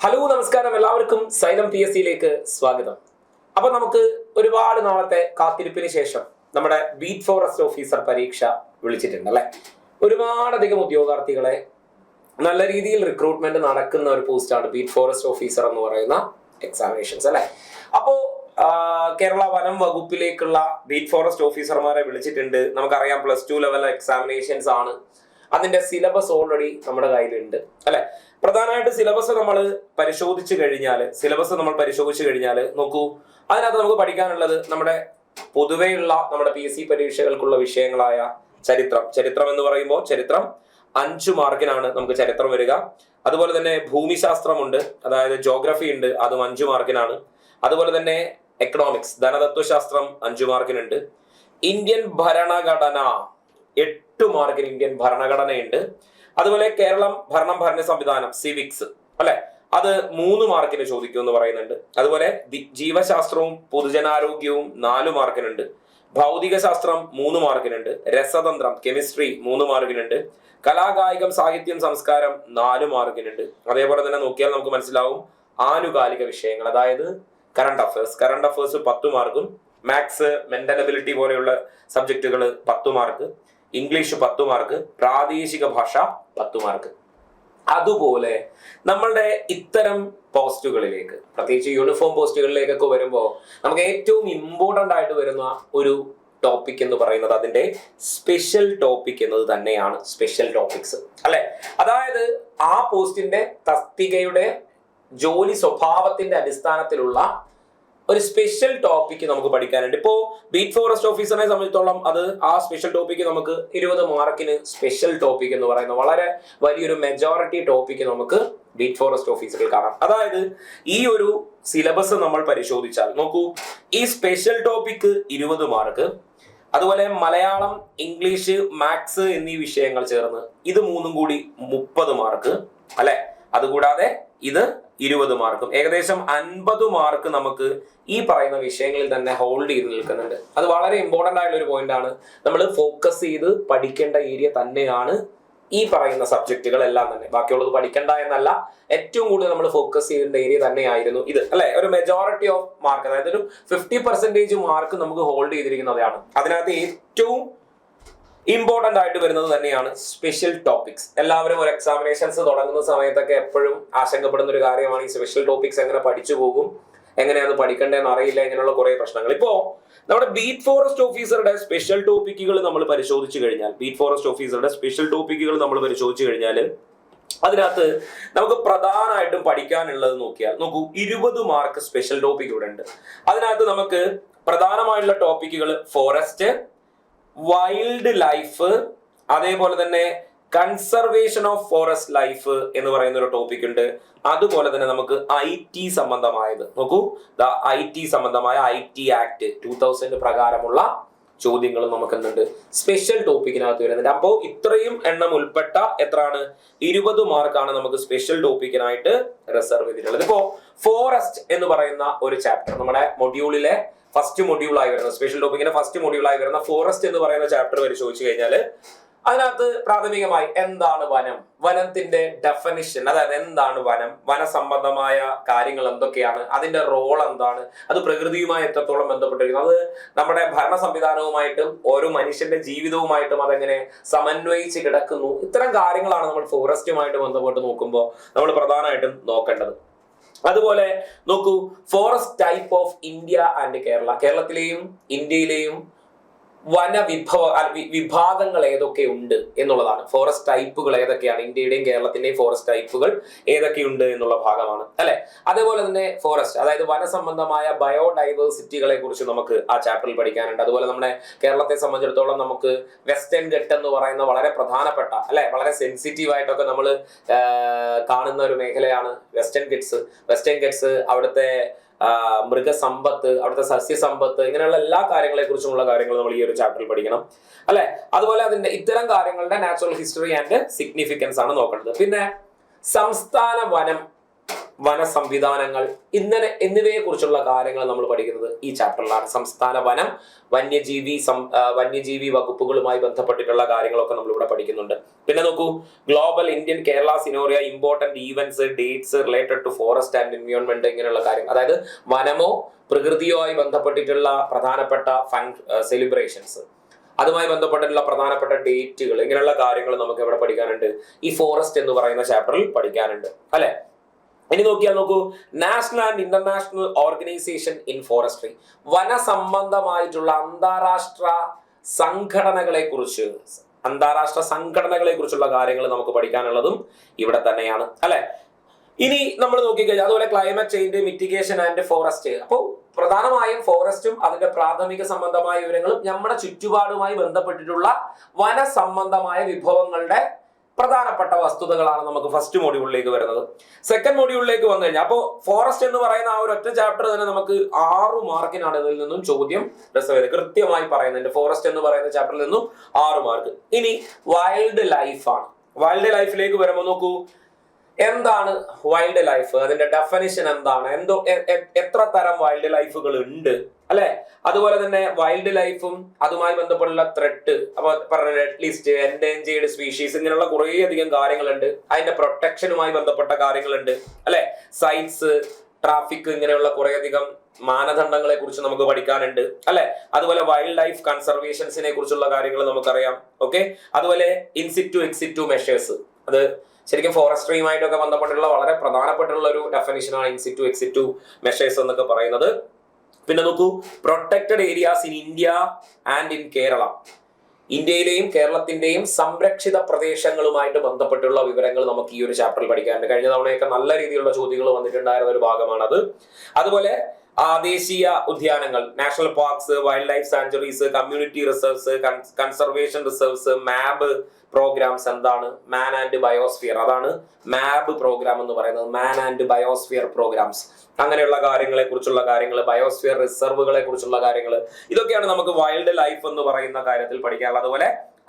Hello നമസ്കാരം, എല്ലാവർക്കും xylem PSC സ്വാഗതം. അപ്പൊ നമുക്ക് ഒരുപാട് നാളത്തെ കാത്തിരിപ്പിന് ശേഷം നമ്മുടെ ബീറ്റ് ഫോറസ്റ്റ് ഓഫീസർ പരീക്ഷ വിളിച്ചിട്ടുണ്ട് അല്ലെ. ഒരുപാടധികം ഉദ്യോഗാർത്ഥികളെ നല്ല രീതിയിൽ റിക്രൂട്ട്മെന്റ് നടക്കുന്ന ഒരു പോസ്റ്റാണ് ബീറ്റ് ഫോറസ്റ്റ് ഓഫീസർ എന്ന് പറയുന്ന എക്സാമിനേഷൻസ് അല്ലെ. അപ്പോ കേരള വനം വകുപ്പിലേക്കുള്ള ബീറ്റ് ഫോറസ്റ്റ് ഓഫീസർമാരെ വിളിച്ചിട്ടുണ്ട്. നമുക്കറിയാം +2 ലെവൽ എക്സാമിനേഷൻസ് ആണ്. അതിന്റെ സിലബസ് ഓൾറെഡി നമ്മുടെ കയ്യിലുണ്ട് അല്ലെ. പ്രധാനമായിട്ട് സിലബസ് നമ്മൾ പരിശോധിച്ചു കഴിഞ്ഞാൽ നോക്കൂ, അതിനകത്ത് നമുക്ക് പഠിക്കാനുള്ളത് നമ്മുടെ പൊതുവെയുള്ള നമ്മുടെ PSC പരീക്ഷകൾക്കുള്ള വിഷയങ്ങളായ ചരിത്രം എന്ന് പറയുമ്പോൾ ചരിത്രം 5 മാർക്കിനാണ് നമുക്ക് ചരിത്രം വരിക. അതുപോലെ തന്നെ ഭൂമിശാസ്ത്രമുണ്ട്, അതായത് ജോഗ്രഫി ഉണ്ട്, അതും 5 മാർക്കിനാണ്. അതുപോലെ തന്നെ എക്കണോമിക്സ്, ധനതത്വശാസ്ത്രം 5 മാർക്കിനുണ്ട്. ഇന്ത്യൻ ഭരണഘടന 8 മാർക്കിന് ഇന്ത്യൻ ഭരണഘടനയുണ്ട്. അതുപോലെ കേരളം ഭരണ സംവിധാനം സിവിക്സ് അല്ലെ, അത് 3 മാർക്കിന് ചോദിക്കും എന്ന് പറയുന്നുണ്ട്. അതുപോലെ ജീവശാസ്ത്രവും പൊതുജനാരോഗ്യവും 4 മാർക്കിനുണ്ട്. ഭൗതിക ശാസ്ത്രം 3 മാർക്കിനുണ്ട്. രസതന്ത്രം കെമിസ്ട്രി 3 മാർക്കിനുണ്ട്. കലാകായികം സാഹിത്യം സംസ്കാരം 4 മാർക്കിനുണ്ട്. അതേപോലെ തന്നെ നോക്കിയാൽ നമുക്ക് മനസ്സിലാവും ആനുകാലിക വിഷയങ്ങൾ, അതായത് കറണ്ട് അഫയേഴ്സ് 10 മാർക്കും. മാത്സ്, മെന്റൽ എബിലിറ്റി പോലെയുള്ള സബ്ജക്റ്റുകൾ 10 മാർക്ക്. English 10 mark. പ്രാദേശിക ഭാഷ 10 മാർക്ക്. അതുപോലെ നമ്മളുടെ ഇത്തരം പോസ്റ്റുകളിലേക്ക്, പ്രത്യേകിച്ച് യൂണിഫോം പോസ്റ്റുകളിലേക്കൊക്കെ വരുമ്പോൾ നമുക്ക് ഏറ്റവും ഇമ്പോർട്ടന്റ് ആയിട്ട് വരുന്ന ഒരു ടോപ്പിക് എന്ന് പറയുന്നത് അതിന്റെ സ്പെഷ്യൽ ടോപ്പിക് എന്നത് തന്നെയാണ്. സ്പെഷ്യൽ ടോപ്പിക്സ് അല്ലെ, അതായത് ആ പോസ്റ്റിന്റെ തസ്തികയുടെ ജോലി സ്വഭാവത്തിന്റെ അടിസ്ഥാനത്തിലുള്ള ഒരു സ്പെഷ്യൽ ടോപ്പിക്ക് നമുക്ക് പഠിക്കാനുണ്ട്. ഇപ്പോ ബീറ്റ് ഫോറസ്റ്റ് ഓഫീസറിനെ സംബന്ധിച്ചിടത്തോളം അത് ആ സ്പെഷ്യൽ ടോപ്പിക്ക് നമുക്ക് 20 മാർക്കിന് സ്പെഷ്യൽ ടോപ്പിക് എന്ന് പറയുന്ന വളരെ വലിയൊരു മെജോറിറ്റി ടോപ്പിക്ക് നമുക്ക് ബീറ്റ് ഫോറസ്റ്റ് ഓഫീസറിൽ കാണാം. അതായത് ഈ ഒരു സിലബസ് നമ്മൾ പരിശോധിച്ചാൽ നോക്കൂ, ഈ സ്പെഷ്യൽ ടോപ്പിക്ക് 20 മാർക്ക്. അതുപോലെ മലയാളം, ഇംഗ്ലീഷ്, മാത്സ് എന്നീ വിഷയങ്ങൾ ചേർന്ന് ഇത് 3 കൂടി 30 മാർക്ക് അല്ലെ. അതുകൂടാതെ ഇത് 20 മാർക്കും, ഏകദേശം 50 മാർക്ക് നമുക്ക് ഈ പറയുന്ന വിഷയങ്ങളിൽ തന്നെ ഹോൾഡ് ചെയ്ത് നിൽക്കുന്നുണ്ട്. അത് വളരെ ഇമ്പോർട്ടന്റ് ആയിട്ടുള്ള ഒരു പോയിന്റ് ആണ്. നമ്മൾ ഫോക്കസ് ചെയ്ത് പഠിക്കേണ്ട ഏരിയ തന്നെയാണ് ഈ പറയുന്ന സബ്ജക്റ്റുകൾ എല്ലാം തന്നെ. ബാക്കിയുള്ളത് പഠിക്കണ്ട എന്നല്ല, ഏറ്റവും കൂടുതൽ നമ്മൾ ഫോക്കസ് ചെയ്യേണ്ട ഏരിയ തന്നെയായിരുന്നു ഇത് അല്ലെ. ഒരു മെജോറിറ്റി ഓഫ് മാർക്ക്, അതായത് ഒരു 50% മാർക്ക് നമുക്ക് ഹോൾഡ് ചെയ്തിരിക്കുന്നതാണ്. അതിനകത്ത് ഏറ്റവും ഇമ്പോർട്ടന്റ് ആയിട്ട് വരുന്നത് തന്നെയാണ് സ്പെഷ്യൽ ടോപ്പിക്സ്. എല്ലാവരും ഒരു എക്സാമിനേഷൻസ് തുടങ്ങുന്ന സമയത്തൊക്കെ എപ്പോഴും ആശങ്കപ്പെടുന്ന ഒരു കാര്യമാണ് ഈ സ്പെഷ്യൽ ടോപ്പിക്സ് എങ്ങനെ പഠിച്ചു പോകും, എങ്ങനെയാണ് പഠിക്കേണ്ടതെന്ന് അറിയില്ല, ഇങ്ങനെയുള്ള കുറെ പ്രശ്നങ്ങൾ. ഇപ്പോ നമ്മുടെ ബീറ്റ് ഫോറസ്റ്റ് ഓഫീസറുടെ സ്പെഷ്യൽ ടോപ്പിക്കുകൾ നമ്മൾ പരിശോധിച്ചു കഴിഞ്ഞാൽ അതിനകത്ത് നമുക്ക് പ്രധാനമായിട്ടും പഠിക്കാനുള്ളത് നോക്കൂ, 20 മാർക്ക് സ്പെഷ്യൽ ടോപ്പിക് ഇവിടെ ഉണ്ട്. അതിനകത്ത് നമുക്ക് പ്രധാനമായിട്ടുള്ള ടോപ്പിക്കുകൾ ഫോറസ്റ്റ്, വൈൽഡ് ലൈഫ്, അതേപോലെ തന്നെ കൺസർവേഷൻ ഓഫ് ഫോറസ്റ്റ് ലൈഫ് എന്ന് പറയുന്ന ഒരു ടോപ്പിക് ഉണ്ട്. അതുപോലെ തന്നെ നമുക്ക് IT സംബന്ധമായത് നോക്കൂ, IT സംബന്ധമായ IT ആക്ട് 2000 പ്രകാരമുള്ള ചോദ്യങ്ങളും നമുക്ക് എന്തുണ്ട് സ്പെഷ്യൽ ടോപ്പിക്കിനകത്ത് വരുന്നുണ്ട്. അപ്പോൾ ഇത്രയും എണ്ണം ഉൾപ്പെട്ട എത്രയാണ് 20 മാർക്കാണ് നമുക്ക് സ്പെഷ്യൽ ടോപ്പിക്കിനായിട്ട് റിസർവ് ചെയ്തിട്ടുള്ളത്. ഇപ്പോ ഫോറസ്റ്റ് എന്ന് പറയുന്ന ഒരു ചാപ്റ്റർ നമ്മുടെ മൊഡ്യൂളിലെ ഫസ്റ്റ് മൊഡ്യൂളായി വരുന്ന സ്പെഷ്യൽ ടോപ്പിക്കിന്റെ ഫസ്റ്റ് മൊഡ്യൂളായി വരുന്ന ഫോറസ്റ്റ് എന്ന് പറയുന്ന ചാപ്റ്റർ പരിശോധിച്ചു കഴിഞ്ഞാൽ അതിനകത്ത് പ്രാഥമികമായി എന്താണ് വനം, വനത്തിന്റെ ഡെഫിനിഷൻ, അതായത് എന്താണ് വനം, വനസംബന്ധമായ കാര്യങ്ങൾ എന്തൊക്കെയാണ്, അതിന്റെ റോൾ എന്താണ്, അത് പ്രകൃതിയുമായി എത്രത്തോളം ബന്ധപ്പെട്ടിരിക്കുന്നു, അത് നമ്മുടെ ഭരണ സംവിധാനവുമായിട്ടും ഓരോ മനുഷ്യന്റെ ജീവിതവുമായിട്ടും അതെങ്ങനെ സമന്വയിച്ച് കിടക്കുന്നു, ഇത്തരം കാര്യങ്ങളാണ് നമ്മൾ ഫോറസ്റ്റുമായിട്ട് ബന്ധപ്പെട്ട് നോക്കുമ്പോൾ നമ്മൾ പ്രധാനമായിട്ടും നോക്കേണ്ടത്. അതുപോലെ നോക്കൂ, forest type of India and Kerala, കേരളത്തിലെയും ഇന്ത്യയിലെയും വിഭാഗങ്ങൾ ഏതൊക്കെ ഉണ്ട് എന്നുള്ളതാണ്. ഫോറസ്റ്റ് ടൈപ്പുകൾ ഏതൊക്കെയാണ്, ഇന്ത്യയുടെയും കേരളത്തിന്റെയും ഫോറസ്റ്റ് ടൈപ്പുകൾ ഏതൊക്കെയുണ്ട് എന്നുള്ള ഭാഗമാണ് അല്ലെ. അതേപോലെ തന്നെ ഫോറസ്റ്റ്, അതായത് വനസംബന്ധമായ ബയോഡൈവേഴ്സിറ്റികളെ കുറിച്ച് നമുക്ക് ആ ചാപ്റ്ററിൽ പഠിക്കാനുണ്ട്. അതുപോലെ നമ്മുടെ കേരളത്തെ സംബന്ധിച്ചിടത്തോളം നമുക്ക് വെസ്റ്റേൺ ഘട്ട് എന്ന് പറയുന്ന വളരെ പ്രധാനപ്പെട്ട അല്ലെ, വളരെ സെൻസിറ്റീവ് ആയിട്ടൊക്കെ നമ്മൾ കാണുന്ന ഒരു മേഖലയാണ് വെസ്റ്റേൺ ഗട്ട്സ്. അവിടുത്തെ മൃഗസമ്പത്ത്, അവിടുത്തെ സസ്യസമ്പത്ത്, ഇങ്ങനെയുള്ള എല്ലാ കാര്യങ്ങളെ കുറിച്ചുമുള്ള കാര്യങ്ങൾ നമ്മൾ ഈ ഒരു ചാപ്റ്ററിൽ പഠിക്കണം അല്ലെ. അതുപോലെ അതിന്റെ ഇത്തരം കാര്യങ്ങളുടെ നാച്ചുറൽ ഹിസ്റ്ററി ആൻഡ് സിഗ്നിഫിക്കൻസ് ആണ് നോക്കേണ്ടത്. പിന്നെ സംസ്ഥാന വനം വന സംവിധാനങ്ങൾ എന്നിവയെ കുറിച്ചുള്ള കാര്യങ്ങൾ നമ്മൾ പഠിക്കുന്നത് ഈ ചാപ്റ്ററിലാണ്. സംസ്ഥാന വനം, വന്യജീവി വകുപ്പുകളുമായി ബന്ധപ്പെട്ടിട്ടുള്ള കാര്യങ്ങളൊക്കെ നമ്മളിവിടെ പഠിക്കുന്നുണ്ട്. പിന്നെ നോക്കൂ, global Indian Kerala scenario, important events, dates related to forest and environment, ഇങ്ങനെയുള്ള കാര്യം. അതായത് വനമോ പ്രകൃതിയുമായി ബന്ധപ്പെട്ടിട്ടുള്ള പ്രധാനപ്പെട്ട സെലിബ്രേഷൻസ്, അതുമായി ബന്ധപ്പെട്ടിട്ടുള്ള പ്രധാനപ്പെട്ട ഡേറ്റുകൾ, ഇങ്ങനെയുള്ള കാര്യങ്ങൾ നമുക്ക് എവിടെ പഠിക്കാനുണ്ട്? ഈ ഫോറസ്റ്റ് എന്ന് പറയുന്ന ചാപ്റ്ററിൽ പഠിക്കാനുണ്ട് അല്ലെ. ഇനി നോക്കൂ, national and international organisation in forestry, വനസംബന്ധമായിട്ടുള്ള അന്താരാഷ്ട്ര സംഘടനകളെ കുറിച്ചുള്ള കാര്യങ്ങൾ നമുക്ക് പഠിക്കാനുള്ളതും ഇവിടെ തന്നെയാണ് അല്ലെ. ഇനി നമ്മൾ നോക്കിക്കഴിഞ്ഞാൽ അതുപോലെ climate change, mitigation and forest. അപ്പോൾ പ്രധാനമായും ഫോറസ്റ്റും അതിന്റെ പ്രാഥമിക സംബന്ധമായ വിവരങ്ങളും നമ്മുടെ ചുറ്റുപാടുമായി ബന്ധപ്പെട്ടിട്ടുള്ള വനസംബന്ധമായ വിഭവങ്ങളുടെ പ്രധാനപ്പെട്ട വസ്തുതകളാണ് നമുക്ക് ഫസ്റ്റ് മോഡ്യൂളിലേക്ക് വരുന്നത്. സെക്കൻഡ് മോഡ്യൂളിലേക്ക് വന്നു കഴിഞ്ഞാൽ അപ്പോൾ ഫോറസ്റ്റ് എന്ന് പറയുന്ന ആ ഒരു ഒറ്റ ചാപ്റ്റർ തന്നെ നമുക്ക് 6 മാർക്കിനാണ് ഇതിൽ നിന്നും ചോദ്യം കൃത്യമായി പറയുന്നുണ്ട്. ഫോറസ്റ്റ് എന്ന് പറയുന്ന ചാപ്റ്ററിൽ നിന്നും 6 മാർക്ക്. ഇനി വൈൽഡ് ലൈഫാണ്. വൈൽഡ് ലൈഫിലേക്ക് വരുമ്പോൾ നോക്കൂ, എന്താണ് വൈൽഡ് ലൈഫ്, അതിന്റെ ഡെഫിനിഷൻ എന്താണ്, എത്ര തരം വൈൽഡ് ലൈഫുകൾ ഉണ്ട് അല്ലെ. അതുപോലെ തന്നെ വൈൽഡ് ലൈഫും അതുമായി ബന്ധപ്പെട്ടുള്ള ത്രെട്ട്, അപ്പൊ പറഞ്ഞ റെഡ് ലിസ്റ്റ്, എൻഡേഞ്ചേർഡ് സ്പീഷീസ്, ഇങ്ങനെയുള്ള കുറേ അധികം കാര്യങ്ങളുണ്ട്. അതിന്റെ പ്രൊട്ടക്ഷനുമായി ബന്ധപ്പെട്ട കാര്യങ്ങളുണ്ട് അല്ലെ. സൈറ്റ്സ്, ട്രാഫിക്, ഇങ്ങനെയുള്ള കുറേ അധികം മാനദണ്ഡങ്ങളെ കുറിച്ച് നമുക്ക് പഠിക്കാനുണ്ട് അല്ലെ. അതുപോലെ വൈൽഡ് ലൈഫ് കൺസർവേഷൻസിനെ കുറിച്ചുള്ള കാര്യങ്ങൾ നമുക്കറിയാം. ഓക്കെ, അതുപോലെ ഇൻസിറ്റു എക്സിറ്റു മെഷേഴ്സ്, അത് ശരിക്കും ഫോറസ്ട്രിയുമായിട്ടൊക്കെ ബന്ധപ്പെട്ടുള്ള വളരെ പ്രധാനപ്പെട്ടുള്ള ഒരു ഡെഫിനിഷനാണ് ഇൻസിറ്റു എക്സിറ്റു മെഷേഴ്സ് എന്നൊക്കെ പറയുന്നത്. പിന്നെ നോക്കൂ, protected areas in India and in Kerala, ഇന്ത്യയിലെയും കേരളത്തിന്റെയും സംരക്ഷിത പ്രദേശങ്ങളുമായിട്ട് ബന്ധപ്പെട്ടുള്ള വിവരങ്ങൾ നമുക്ക് ഈ ഒരു ചാപ്റ്ററിൽ പഠിക്കാനുണ്ട്. കഴിഞ്ഞ തവണയൊക്കെ നല്ല രീതിയിലുള്ള ചോദ്യങ്ങൾ വന്നിട്ടുണ്ടായിരുന്ന ഒരു ഭാഗമാണത്. അതുപോലെ ദേശീയ ഉദ്യാനങ്ങൾ, national parks, wildlife sanctuaries, community reserves, conservation reserves, MAB programmes. എന്താണ് മാൻ ആൻഡ് ബയോസ്ഫിയർ? അതാണ് മാബ് പ്രോഗ്രാം എന്ന് പറയുന്നത്, മാൻ ആൻഡ് ബയോസ്ഫിയർ പ്രോഗ്രാംസ്. അങ്ങനെയുള്ള കാര്യങ്ങളെ കുറിച്ചുള്ള കാര്യങ്ങൾ, ബയോസ്ഫിയർ റിസർവുകളെ കുറിച്ചുള്ള കാര്യങ്ങൾ, ഇതൊക്കെയാണ് നമുക്ക് വൈൽഡ് ലൈഫ് എന്ന് പറയുന്ന കാര്യത്തിൽ പഠിക്കാനുള്ളത്. അതുപോലെ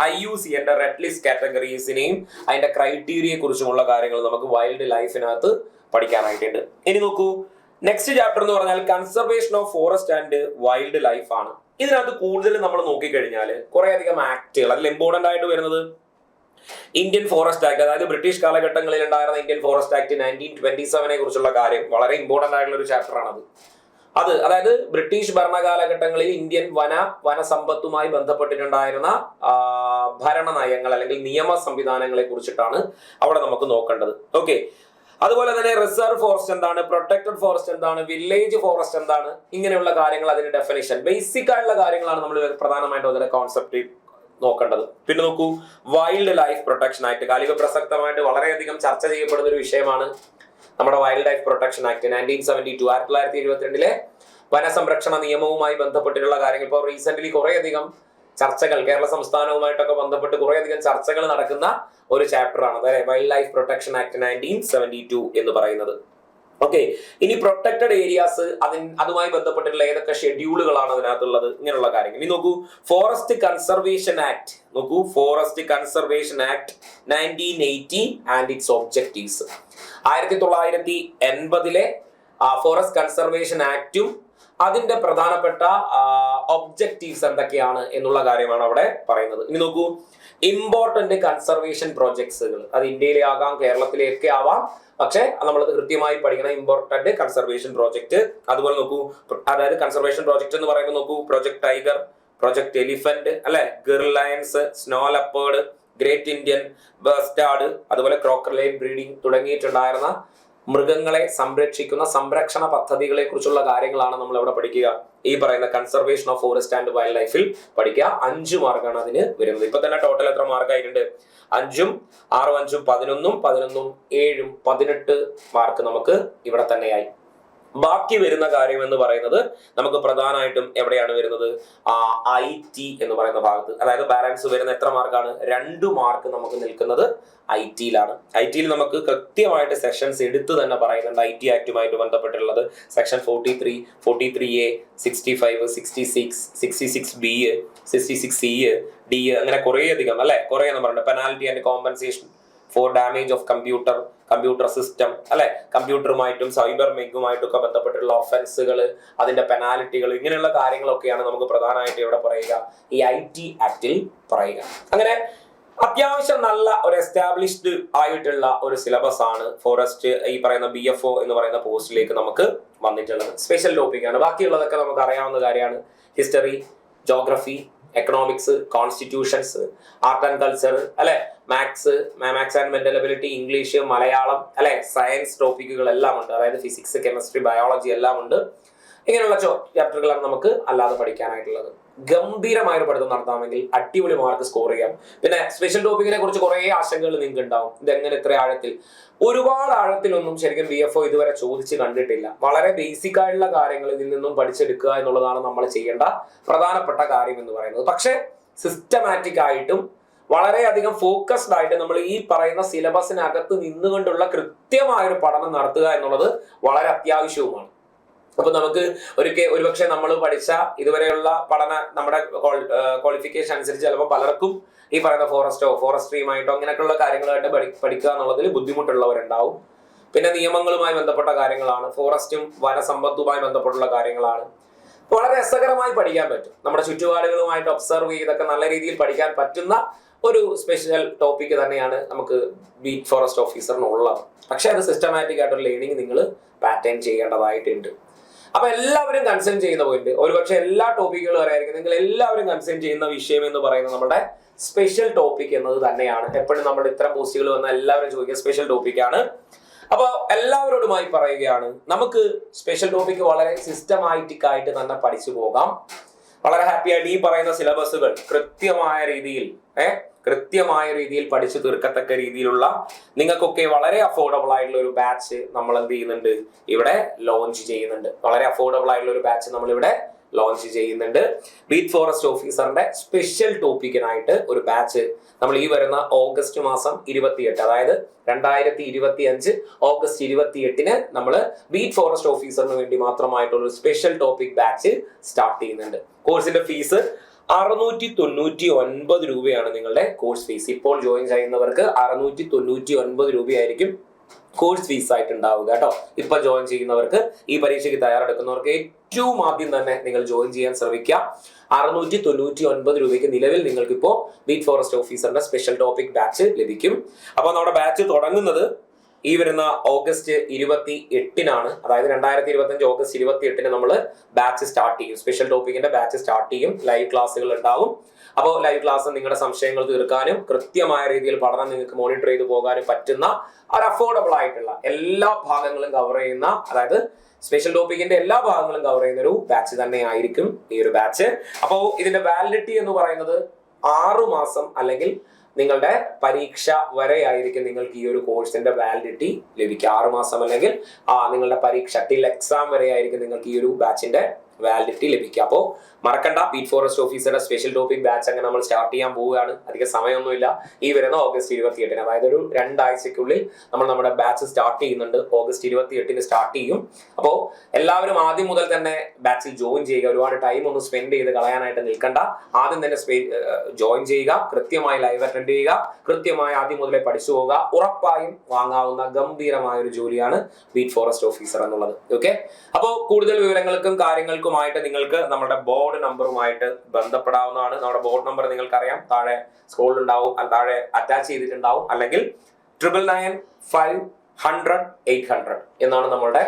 IUCN റെഡ് ലിസ്റ്റ് കാറ്റഗറീസിനെയും അതിന്റെ ക്രൈറ്റീരിയയെ കുറിച്ചുമുള്ള കാര്യങ്ങൾ നമുക്ക് വൈൽഡ് ലൈഫിനകത്ത് പഠിക്കാനായിട്ടുണ്ട്. ഇനി നോക്കൂ, നെക്സ്റ്റ് ചാപ്റ്റർ എന്ന് പറഞ്ഞാൽ conservation of forest and wild life ആണ്. ഇതിനകത്ത് കൂടുതൽ നമ്മൾ നോക്കിക്കഴിഞ്ഞാൽ കുറെ അധികം ആക്ടുകൾ, അതിൽ ഇമ്പോർട്ടന്റ് ആയിട്ട് വരുന്നത് ഇന്ത്യൻ ഫോറസ്റ്റ് ആക്ട്, അതായത് ബ്രിട്ടീഷ് കാലഘട്ടങ്ങളിൽ ഉണ്ടായിരുന്ന ഇന്ത്യൻ ഫോറസ്റ്റ് ആക്ട് 1927 കുറിച്ചുള്ള കാര്യം വളരെ ഇമ്പോർട്ടന്റ് ആയിട്ടുള്ള ഒരു ചാപ്റ്റർ ആണത്. അതായത് ബ്രിട്ടീഷ് ഭരണകാലഘട്ടങ്ങളിൽ ഇന്ത്യൻ വനസമ്പത്തുമായി ബന്ധപ്പെട്ടിട്ടുണ്ടായിരുന്ന ഭരണ നയങ്ങൾ അല്ലെങ്കിൽ നിയമ സംവിധാനങ്ങളെ കുറിച്ചിട്ടാണ് അവിടെ നമുക്ക് നോക്കേണ്ടത്. ഓക്കെ, അതുപോലെ തന്നെ റിസർവ് ഫോറസ്റ്റ് എന്താണ്, പ്രൊട്ടക്റ്റഡ് ഫോറസ്റ്റ് എന്താണ്, വില്ലേജ് ഫോറസ്റ്റ് എന്താണ്, ഇങ്ങനെയുള്ള കാര്യങ്ങൾ, അതിന്റെ ഡെഫിനിഷൻ, ബേസിക് ആയിട്ടുള്ള കാര്യങ്ങളാണ് നമ്മൾ പ്രധാനമായിട്ടും അതിന്റെ കോൺസെപ്റ്റ് നോക്കേണ്ടത്. പിന്നെ നോക്കൂ, വൈൽഡ് ലൈഫ് പ്രൊട്ടക്ഷൻ ആക്ട്, കാലിക പ്രസക്തമായിട്ട് വളരെയധികം ചർച്ച ചെയ്യപ്പെടുന്ന ഒരു വിഷയമാണ് നമ്മുടെ വൈൽഡ് ലൈഫ് പ്രൊട്ടക്ഷൻ ആക്ട് 1972, 1972 വനസംരക്ഷണ നിയമവുമായി ബന്ധപ്പെട്ടിട്ടുള്ള കാര്യങ്ങൾ. ഇപ്പോൾ റീസെന്റ്ലി കുറെ അധികം ചർച്ചകൾ കേരള സംസ്ഥാനവുമായിട്ടൊക്കെ ബന്ധപ്പെട്ട് കുറെ അധികം ചർച്ചകൾ നടക്കുന്ന ഒരു ചാപ്റ്റർ ആണ്, അതായത് വൈൽഡ് ലൈഫ് പ്രൊട്ടക്ഷൻ ആക്ട് 1972 എന്ന് പറയുന്നത്. ഓക്കെ, ഇനി പ്രൊട്ടക്റ്റഡ് ഏരിയാസ്, അതുമായി ബന്ധപ്പെട്ടിട്ടുള്ള ഏതൊക്കെ ഷെഡ്യൂളുകളാണ് അതിനകത്തുള്ളത്, ഇങ്ങനെയുള്ള കാര്യങ്ങൾ. ഇനി നോക്കൂ, ഫോറസ്റ്റ് കൺസർവേഷൻ ആക്ട്. നോക്കൂ, forest conservation act 1980 and its objectives. 1980 forest conservation ആക്ടും അതിന്റെ പ്രധാനപ്പെട്ട ഒബ്ജക്റ്റീവ്സ് എന്തൊക്കെയാണ് എന്നുള്ള കാര്യമാണ് അവിടെ പറയുന്നത്. ഇനി നോക്കൂ, ഇമ്പോർട്ടന്റ് കൺസർവേഷൻ പ്രോജക്ട്സുകൾ, അത് ഇന്ത്യയിലെ ആകാം, കേരളത്തിലേക്ക് ആവാം, പക്ഷെ നമ്മളത് കൃത്യമായി പഠിക്കണം. Important conservation project. അതുപോലെ നോക്കൂ, അതായത് കൺസർവേഷൻ പ്രോജക്ട് എന്ന് പറയുമ്പോൾ നോക്കൂ, പ്രൊജക്ട് ടൈഗർ, പ്രൊജക്ട് എലിഫന്റ് അല്ലെ, girl lions, snow leopard, great Indian bastard, അതുപോലെ ക്രോക്കലൈൻ ബ്രീഡിംഗ് തുടങ്ങിയിട്ടുണ്ടായിരുന്ന മൃഗങ്ങളെ സംരക്ഷിക്കുന്ന സംരക്ഷണ പദ്ധതികളെ കുറിച്ചുള്ള കാര്യങ്ങളാണ് നമ്മൾ ഇവിടെ പഠിക്കുക. ഈ പറയുന്ന conservation of forest and wild ലൈഫിൽ പഠിക്കുക. 5 മാർക്കാണ് അതിന് വരുന്നത്. ഇപ്പൊ തന്നെ ടോട്ടൽ എത്ര മാർക്ക് ആയിട്ടുണ്ട്? 5ഉം 6ഉം 5ഉം 11ഉം 11ഉം 7ഉം 18 മാർക്ക് നമുക്ക് ഇവിടെ തന്നെയായി. ബാക്കി വരുന്ന കാര്യം എന്ന് പറയുന്നത് നമുക്ക് പ്രധാനമായിട്ടും എവിടെയാണ് വരുന്നത്? IT എന്ന് പറയുന്ന ഭാഗത്ത്. അതായത് ബാലൻസ് വരുന്ന എത്ര മാർക്കാണ്? 2 മാർക്ക് നമുക്ക് നിൽക്കുന്നത് IT-യിലാണ്. IT-യിൽ നമുക്ക് കൃത്യമായിട്ട് സെക്ഷൻസ് എടുത്ത് തന്നെ പറയുന്നുണ്ട്. IT ആക്ടുമായിട്ട് ബന്ധപ്പെട്ടുള്ളത് section 43, 43A, 65, 66, 66B, 66C, D, അങ്ങനെ കുറേ അധികം അല്ലെ, കുറേ നമ്പറുണ്ട്. Penalty and compensation for damage of computer system, അല്ലെ, കമ്പ്യൂട്ടറുമായിട്ടും സൈബർ മെഗുമായിട്ടും ഒക്കെ ബന്ധപ്പെട്ടുള്ള ഒഫൻസുകൾ, അതിന്റെ പെനാൽറ്റികൾ, ഇങ്ങനെയുള്ള കാര്യങ്ങളൊക്കെയാണ് നമുക്ക് പ്രധാനമായിട്ട് ഇവിടെ പറയുക, ഈ IT ആക്ടിൽ പറയുക. അങ്ങനെ അത്യാവശ്യം നല്ല ഒരു എസ്റ്റാബ്ലിഷ്ഡ് ആയിട്ടുള്ള ഒരു സിലബസ് ആണ് ഫോറസ്റ്റ് ഈ പറയുന്ന BFO എന്ന് പറയുന്ന പോസ്റ്റിലേക്ക് നമുക്ക് വന്നിട്ടുള്ളത്. സ്പെഷ്യൽ ടോപ്പിക്കാണ്. ബാക്കിയുള്ളതൊക്കെ നമുക്ക് അറിയാവുന്ന കാര്യമാണ്. History, geography, economics, constitutions, art and culture, അല്ലെ, maths and mental ability, English, Malayalam, അല്ലെ, സയൻസ് ടോപ്പിക്കുകൾ എല്ലാം ഉണ്ട്. അതായത് ഫിസിക്സ്, കെമിസ്ട്രി, ബയോളജി എല്ലാം ഉണ്ട്. ഇങ്ങനെയുള്ള ചാപ്റ്ററുകളാണ് നമുക്ക് അല്ലാതെ പഠിക്കാനായിട്ടുള്ളത്. ഗംഭീരമായൊരു പഠിത്തം നടത്താമെങ്കിൽ അടിപൊളി മാർക്ക് സ്കോർ ചെയ്യാം. പിന്നെ സ്പെഷ്യൽ ടോപ്പിക്കിനെ കുറിച്ച് കുറേ ആശങ്കകൾ നിങ്ങൾക്ക് ഉണ്ടാവും. ഇതെങ്ങനെ ഇത്ര ആഴത്തിൽ? ഒരുപാട് ആഴത്തിലൊന്നും ശരിക്കും BFO ഇതുവരെ ചോദിച്ച് കണ്ടിട്ടില്ല. വളരെ ബേസിക് ആയിട്ടുള്ള കാര്യങ്ങൾ ഇതിൽ നിന്നും പഠിച്ചെടുക്കുക എന്നുള്ളതാണ് നമ്മൾ ചെയ്യേണ്ട പ്രധാനപ്പെട്ട കാര്യം എന്ന് പറയുന്നത്. പക്ഷേ സിസ്റ്റമാറ്റിക് ആയിട്ടും വളരെയധികം ഫോക്കസ്ഡ് ആയിട്ട് നമ്മൾ ഈ പറയുന്ന സിലബസിനകത്ത് നിന്നുകൊണ്ടുള്ള കൃത്യമായൊരു പഠനം നടത്തുക എന്നുള്ളത് വളരെ അത്യാവശ്യവുമാണ്. അപ്പൊ നമുക്ക് ഒരുപക്ഷെ നമ്മൾ പഠിച്ച ഇതുവരെയുള്ള നമ്മുടെ ക്വാളിഫിക്കേഷൻ അനുസരിച്ച് ചിലപ്പോൾ പലർക്കും ഈ പറയുന്ന ഫോറസ്ട്രിയുമായിട്ടോ അങ്ങനെയൊക്കെയുള്ള കാര്യങ്ങളായിട്ട് പഠിക്കുക എന്നുള്ളതിൽ ബുദ്ധിമുട്ടുള്ളവരുണ്ടാവും. പിന്നെ നിയമങ്ങളുമായി ബന്ധപ്പെട്ട കാര്യങ്ങളാണ്, ഫോറസ്റ്റും വനസമ്പത്തുമായി ബന്ധപ്പെട്ടുള്ള കാര്യങ്ങളാണ്. വളരെ രസകരമായി പഠിക്കാൻ പറ്റും. നമ്മുടെ ചുറ്റുപാടുകളുമായിട്ട് ഒബ്സർവ് ചെയ്തൊക്കെ നല്ല രീതിയിൽ പഠിക്കാൻ പറ്റുന്ന ഒരു സ്പെഷ്യൽ ടോപ്പിക് തന്നെയാണ് നമുക്ക് ബീറ്റ് ഫോറസ്റ്റ് ഓഫീസറിനുള്ളത്. പക്ഷെ അത് സിസ്റ്റമാറ്റിക് ആയിട്ടൊരു ലേണിംഗ് നിങ്ങൾ പാറ്റേൺ ചെയ്യേണ്ടതായിട്ടുണ്ട്. അപ്പൊ എല്ലാവരും കൺസേൺ ചെയ്യുന്ന പോയിന്റ്, ഒരുപക്ഷെ എല്ലാ ടോപ്പിക്കുകളും അറിയായിരിക്കും, നിങ്ങൾ എല്ലാവരും കൺസേൺ ചെയ്യുന്ന വിഷയം എന്ന് പറയുന്നത് നമ്മുടെ സ്പെഷ്യൽ ടോപ്പിക് എന്നത് തന്നെയാണ്. എപ്പോഴും നമ്മുടെ ഇത്തരം പോസ്റ്റുകൾ വന്ന എല്ലാവരും ചോദിക്കുക സ്പെഷ്യൽ ടോപ്പിക്കാണ്. അപ്പൊ എല്ലാവരോടുമായി പറയുകയാണ്, നമുക്ക് സ്പെഷ്യൽ ടോപ്പിക്ക് വളരെ സിസ്റ്റമാറ്റിക് ആയിട്ട് തന്നെ പഠിച്ചു പോകാം. വളരെ ഹാപ്പി ആയിട്ട് ഈ പറയുന്ന സിലബസുകൾ കൃത്യമായ രീതിയിൽ പഠിച്ചു തീർക്കത്തക്ക രീതിയിലുള്ള നിങ്ങൾക്കൊക്കെ വളരെ അഫോർഡബിൾ ആയിട്ടുള്ള ഒരു ബാച്ച് നമ്മൾ എന്ത് ചെയ്യുന്നുണ്ട്, ഇവിടെ ലോഞ്ച് ചെയ്യുന്നുണ്ട്. വളരെ അഫോർഡബിൾ ആയിട്ടുള്ള ഒരു ബാച്ച് നമ്മൾ ഇവിടെ ലോഞ്ച് ചെയ്യുന്നുണ്ട്. ബീറ്റ് ഫോറസ്റ്റ് ഓഫീസറിന്റെ സ്പെഷ്യൽ ടോപ്പിക്കിനായിട്ട് ഒരു ബാച്ച് നമ്മൾ ഈ വരുന്ന ഓഗസ്റ്റ് മാസം 28, അതായത് 2025 ഓഗസ്റ്റ് 28 നമ്മൾ ബീറ്റ് ഫോറസ്റ്റ് ഓഫീസറിന് വേണ്ടി മാത്രമായിട്ടുള്ള ഒരു സ്പെഷ്യൽ ടോപ്പിക് ബാച്ച് സ്റ്റാർട്ട് ചെയ്യുന്നുണ്ട്. കോഴ്സിന്റെ ഫീസ് 699 രൂപയാണ് നിങ്ങളുടെ കോഴ്സ് ഫീസ്. ഇപ്പോൾ ജോയിൻ ചെയ്യുന്നവർക്ക് 699 രൂപയായിരിക്കും കോഴ്സ് ഫീസ് ആയിട്ട് ഉണ്ടാവുക കേട്ടോ. ഇപ്പൊ ജോയിൻ ചെയ്യുന്നവർക്ക്, ഈ പരീക്ഷയ്ക്ക് തയ്യാറെടുക്കുന്നവർക്ക് ഏറ്റവും ആദ്യം തന്നെ നിങ്ങൾ ജോയിൻ ചെയ്യാൻ ശ്രമിക്കുക. 699 രൂപയ്ക്ക് നിലവിൽ നിങ്ങൾക്ക് ഇപ്പോൾ ബീറ്റ് ഫോറസ്റ്റ് ഓഫീസറിന്റെ സ്പെഷ്യൽ ടോപ്പിക് ബാച്ച് ലഭിക്കും. അപ്പോൾ നമ്മുടെ ബാച്ച് തുടങ്ങുന്നത് ഈ വരുന്ന ഓഗസ്റ്റ് 28 അതായത് 2025 ഓഗസ്റ്റ് 28 നമ്മൾ ബാച്ച് സ്റ്റാർട്ട് ചെയ്യും. സ്പെഷ്യൽ ടോപ്പിക്കിന്റെ ബാച്ച് സ്റ്റാർട്ട് ചെയ്യും. ലൈവ് ക്ലാസ്സുകൾ ഉണ്ടാവും. അപ്പോൾ ലൈവ് ക്ലാസ് നിങ്ങളുടെ സംശയങ്ങൾ തീർക്കാനും കൃത്യമായ രീതിയിൽ പഠനം നിങ്ങൾക്ക് മോണിറ്റർ ചെയ്ത് പോകാനും പറ്റുന്ന ഒരു അഫോർഡബിൾ ആയിട്ടുള്ള എല്ലാ ഭാഗങ്ങളും കവർ ചെയ്യുന്ന, അതായത് സ്പെഷ്യൽ ടോപ്പിക്കിന്റെ എല്ലാ ഭാഗങ്ങളും കവർ ചെയ്യുന്ന ഒരു ബാച്ച് തന്നെ ആയിരിക്കും ഈ ഒരു ബാച്ച്. അപ്പോൾ ഇതിന്റെ വാലിഡിറ്റി എന്ന് പറയുന്നത് 6 മാസം അല്ലെങ്കിൽ നിങ്ങളുടെ പരീക്ഷ വരെ ആയിരിക്കും നിങ്ങൾക്ക് ഈ ഒരു കോഴ്സിന്റെ വാലിഡിറ്റി ലഭിക്കുക. 6 മാസം അല്ലെങ്കിൽ നിങ്ങളുടെ പരീക്ഷ ടിൽ എക്സാം വരെ ആയിരിക്കും നിങ്ങൾക്ക് ഈ ഒരു ബാച്ചിന്റെ വാലിഡിറ്റി ലഭിക്കുക. അപ്പോൾ മറക്കണ്ട, ബീറ്റ് ഫോറസ്റ്റ് ഓഫീസറുടെ സ്പെഷ്യൽ ടോപ്പിക് ബാച്ച് അങ്ങനെ നമ്മൾ സ്റ്റാർട്ട് ചെയ്യാൻ പോവുകയാണ്. അധികം സമയമൊന്നുമില്ല. ഈ വരുന്ന ഓഗസ്റ്റ് 28, അതായത് ഒരു 2 ആഴ്ചക്കുള്ളിൽ നമ്മൾ നമ്മുടെ ബാച്ച് സ്റ്റാർട്ട് ചെയ്യുന്നുണ്ട്. ഓഗസ്റ്റ് 28 സ്റ്റാർട്ട് ചെയ്യും. അപ്പോൾ എല്ലാവരും ആദ്യം മുതൽ തന്നെ ബാച്ചിൽ ജോയിൻ ചെയ്യുക. ഒരുപാട് ടൈം ഒന്നും സ്പെൻഡ് ചെയ്ത് കളയാനായിട്ട് നിൽക്കണ്ട. ആദ്യം തന്നെ ജോയിൻ ചെയ്യുക, കൃത്യമായി ലൈവ് അറ്റൻഡ് ചെയ്യുക, കൃത്യമായി ആദ്യം മുതലേ പഠിച്ചു പോവുക. ഉറപ്പായും വാങ്ങാവുന്ന ഗംഭീരമായ ഒരു ജോലിയാണ് ബീറ്റ് ഫോറസ്റ്റ് ഓഫീസർ എന്നുള്ളത്. ഓക്കെ, അപ്പോൾ കൂടുതൽ വിവരങ്ങൾക്കും കാര്യങ്ങൾക്കുമായിട്ട് നിങ്ങൾക്ക് നമ്മുടെ ബോർഡ് നമ്പറുമായിട്ട് ബന്ധപ്പെടാവുന്നതാണ്. നമ്മുടെ ബോർഡ് നമ്പർ നിങ്ങൾക്കറിയാം, താഴെ സ്ക്രോളിൽ ഉണ്ടാവും, താഴെ അറ്റാച്ച് ചെയ്തിട്ടുണ്ടാവും. അല്ലെങ്കിൽ 999500 എന്നാണ് നമ്മളുടെ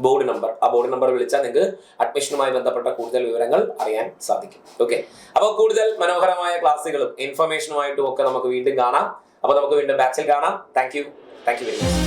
ബോർഡ് നമ്പർ. ആ ബോർഡ് നമ്പർ വിളിച്ചാൽ നിങ്ങൾക്ക് അഡ്മിഷനുമായി ബന്ധപ്പെട്ട കൂടുതൽ വിവരങ്ങൾ അറിയാൻ സാധിക്കും. ഓക്കെ, അപ്പോൾ കൂടുതൽ മനോഹരമായ ക്ലാസ്സുകളും ഇൻഫർമേഷനുമായിട്ടും ഒക്കെ നമുക്ക് വീണ്ടും കാണാം. അപ്പോൾ നമുക്ക് വീണ്ടും ബാച്ചിൽ കാണാം. Thank you very much.